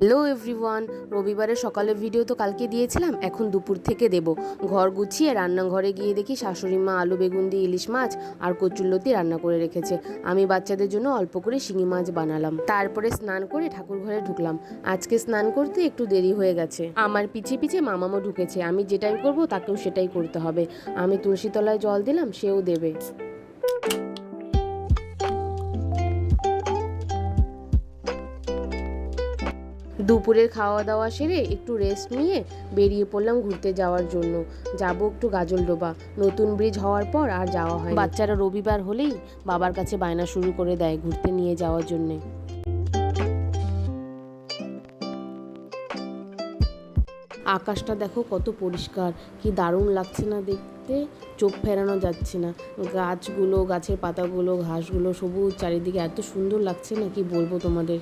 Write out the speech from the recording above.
Hello everyone, রবিবারের সকালের video তো কালকে দিয়েছিলাম, এখন দুপুর থেকে দেব। ঘর গুছিয়ে রান্নাঘরে গিয়ে দেখি শাশুড়ি মা আলু বেগুন দিয়ে ইলিশ মাছ আর কচুরলতি রান্না করে রেখেছে। আমি বাচ্চাদের জন্য অল্প করে শিঙি মাছ বানালাম। তারপরে স্নান করে ঠাকুর ঘরে ঢুকলাম। আজকে স্নান করতে একটু দেরি হয়ে গেছে। আমার পিছে পিছে মামামও ঢুকেছে। আমি যেটাই করব তাকেও সেটাই করতে হবে। আমি তুলসী তলায় জল দিলাম, সেও দেবে। দুপুরের খাওয়া দাওয়া সেরে একটু রেস্ট নিয়ে বেরিয়ে পড়লাম ঘুরতে যাওয়ার জন্য। যাব একটু গাজলডোবা। নতুন ব্রিজ হওয়ার পর আর যাওয়া হয়। বাচ্চারা রবিবার হলেই বাবার কাছে বায়না শুরু করে দেয় ঘুরতে নিয়ে যাওয়ার জন্যে। আকাশটা দেখো কত পরিষ্কার, কি দারুণ লাগছে না দেখতে, চোখ ফেরানো যাচ্ছে না। গাছগুলো, গাছের পাতাগুলো, ঘাসগুলো সবুজ চারিদিকে, এত সুন্দর লাগছে না কি বলবো তোমাদের।